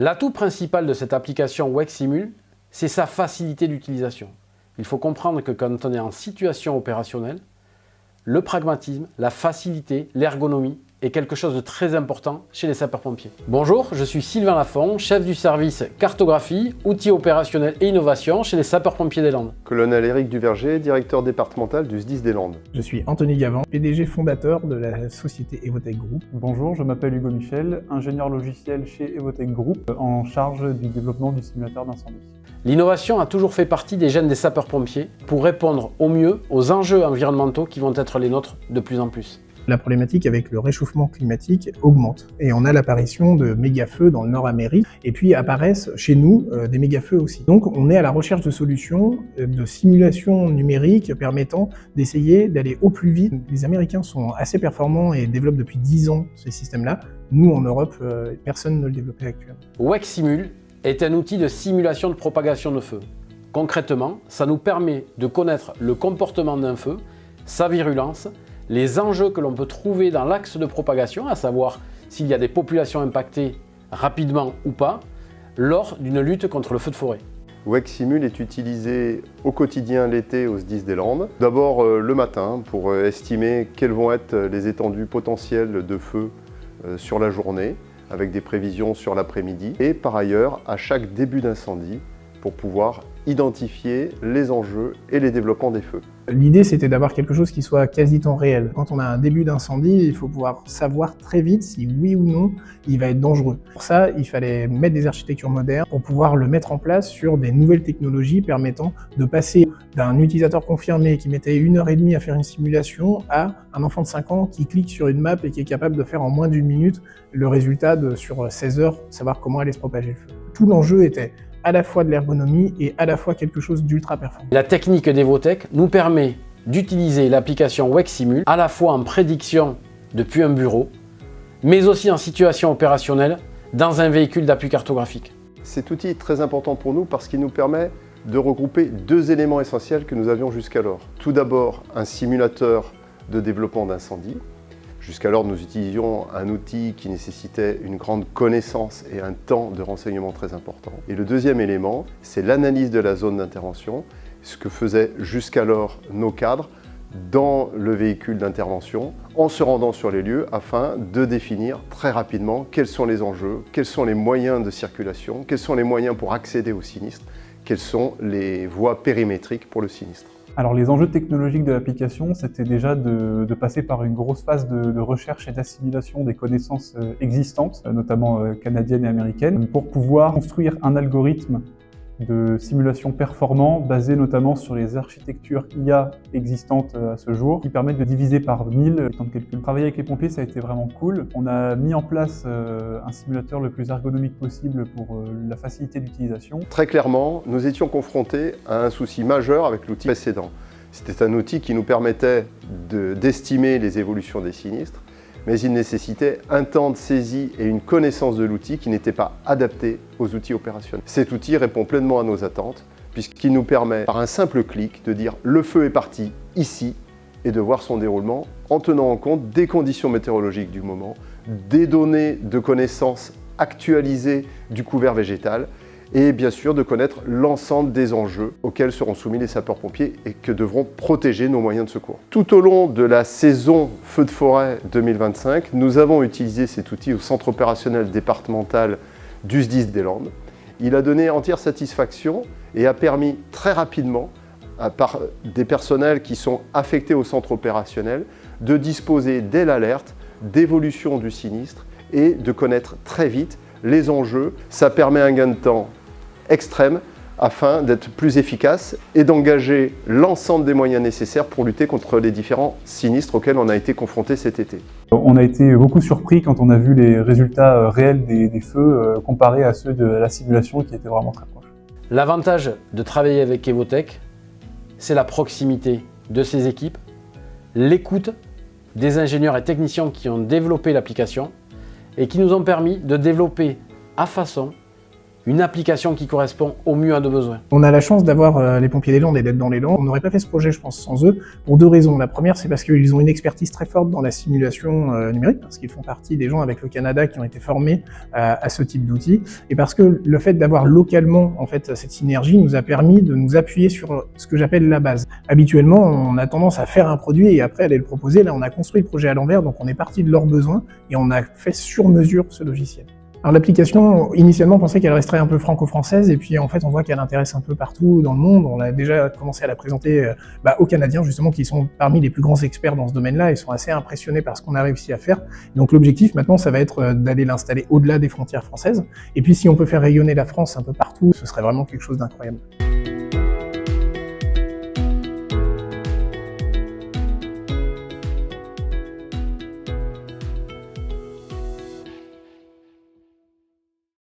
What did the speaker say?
L'atout principal de cette application WEC-Simul, c'est sa facilité d'utilisation. Il faut comprendre que quand on est en situation opérationnelle, le pragmatisme, la facilité, l'ergonomie est quelque chose de très important chez les sapeurs-pompiers. Bonjour, je suis Sylvain Lafont, chef du service cartographie, outils opérationnels et innovation chez les sapeurs-pompiers des Landes. Colonel Éric Duverger, directeur départemental du SDIS des Landes. Je suis Anthony Gavant, PDG fondateur de la société Evotech Group. Bonjour, je m'appelle Hugo Michel, ingénieur logiciel chez Evotech Group, en charge du développement du simulateur d'incendie. L'innovation a toujours fait partie des gènes des sapeurs-pompiers pour répondre au mieux aux enjeux environnementaux qui vont être les nôtres de plus en plus. La problématique avec le réchauffement climatique augmente et on a l'apparition de méga-feux dans le Nord-Amérique et puis apparaissent chez nous des méga-feux aussi. Donc on est à la recherche de solutions de simulation numérique permettant d'essayer d'aller au plus vite. Les Américains sont assez performants et développent depuis 10 ans ces systèmes-là. Nous en Europe, personne ne le développe actuellement. WEC-Simul est un outil de simulation de propagation de feu. Concrètement, ça nous permet de connaître le comportement d'un feu, sa virulence, les enjeux que l'on peut trouver dans l'axe de propagation, à savoir s'il y a des populations impactées rapidement ou pas, lors d'une lutte contre le feu de forêt. WEC-Simul est utilisé au quotidien l'été au SDIS des Landes. D'abord le matin pour estimer quelles vont être les étendues potentielles de feu sur la journée, avec des prévisions sur l'après-midi. Et par ailleurs, à chaque début d'incendie, pour pouvoir identifier les enjeux et les développements des feux. L'idée, c'était d'avoir quelque chose qui soit quasi temps réel. Quand on a un début d'incendie, il faut pouvoir savoir très vite si oui ou non il va être dangereux. Pour ça, il fallait mettre des architectures modernes pour pouvoir le mettre en place sur des nouvelles technologies permettant de passer d'un utilisateur confirmé qui mettait 1h30 à faire une simulation à un enfant de 5 ans qui clique sur une map et qui est capable de faire en moins d'une minute le résultat sur 16 heures, savoir comment allait se propager le feu. Tout l'enjeu était à la fois de l'ergonomie et à la fois quelque chose d'ultra performant. La technique d'Evotech nous permet d'utiliser l'application WEC-Simul à la fois en prédiction depuis un bureau, mais aussi en situation opérationnelle dans un véhicule d'appui cartographique. Cet outil est très important pour nous parce qu'il nous permet de regrouper deux éléments essentiels que nous avions jusqu'alors. Tout d'abord, un simulateur de développement d'incendie. Jusqu'alors, nous utilisions un outil qui nécessitait une grande connaissance et un temps de renseignement très important. Et le deuxième élément, c'est l'analyse de la zone d'intervention, ce que faisaient jusqu'alors nos cadres dans le véhicule d'intervention, en se rendant sur les lieux afin de définir très rapidement quels sont les enjeux, quels sont les moyens de circulation, quels sont les moyens pour accéder au sinistre, quelles sont les voies périmétriques pour le sinistre. Alors les enjeux technologiques de l'application, c'était déjà de passer par une grosse phase de recherche et d'assimilation des connaissances existantes, notamment canadiennes et américaines, pour pouvoir construire un algorithme de simulation performant basé notamment sur les architectures IA existantes à ce jour, qui permettent de diviser par 1000 le temps de calcul. Travailler avec les pompiers, ça a été vraiment cool. On a mis en place un simulateur le plus ergonomique possible pour la facilité d'utilisation. Très clairement, nous étions confrontés à un souci majeur avec l'outil précédent. C'était un outil qui nous permettait d'estimer les évolutions des sinistres, mais il nécessitait un temps de saisie et une connaissance de l'outil qui n'était pas adapté aux outils opérationnels. Cet outil répond pleinement à nos attentes, puisqu'il nous permet, par un simple clic, de dire « le feu est parti ici » et de voir son déroulement en tenant en compte des conditions météorologiques du moment, des données de connaissance actualisées du couvert végétal, et bien sûr de connaître l'ensemble des enjeux auxquels seront soumis les sapeurs-pompiers et que devront protéger nos moyens de secours. Tout au long de la saison feu de forêt 2025, nous avons utilisé cet outil au centre opérationnel départemental du SDIS des Landes. Il a donné entière satisfaction et a permis très rapidement, par des personnels qui sont affectés au centre opérationnel, de disposer dès l'alerte d'évolution du sinistre et de connaître très vite les enjeux. Ça permet un gain de temps extrême afin d'être plus efficace et d'engager l'ensemble des moyens nécessaires pour lutter contre les différents sinistres auxquels on a été confrontés cet été. On a été beaucoup surpris quand on a vu les résultats réels des feux comparés à ceux de la simulation qui étaient vraiment très proches. L'avantage de travailler avec Evotech, c'est la proximité de ses équipes, l'écoute des ingénieurs et techniciens qui ont développé l'application et qui nous ont permis de développer à façon une application qui correspond au mieux à nos besoins. On a la chance d'avoir les pompiers des Landes et d'être dans les Landes. On n'aurait pas fait ce projet, je pense, sans eux, pour deux raisons. La première, c'est parce qu'ils ont une expertise très forte dans la simulation numérique, parce qu'ils font partie des gens avec le Canada qui ont été formés à ce type d'outils, et parce que le fait d'avoir localement en fait cette synergie nous a permis de nous appuyer sur ce que j'appelle la base. Habituellement, on a tendance à faire un produit et après aller le proposer. Là, on a construit le projet à l'envers, donc on est parti de leurs besoins et on a fait sur mesure ce logiciel. Alors l'application, initialement, on pensait qu'elle resterait un peu franco-française, et puis en fait, on voit qu'elle intéresse un peu partout dans le monde. On a déjà commencé à la présenter aux Canadiens, justement, qui sont parmi les plus grands experts dans ce domaine-là, et sont assez impressionnés par ce qu'on a réussi à faire. Donc l'objectif, maintenant, ça va être d'aller l'installer au-delà des frontières françaises. Et puis, si on peut faire rayonner la France un peu partout, ce serait vraiment quelque chose d'incroyable.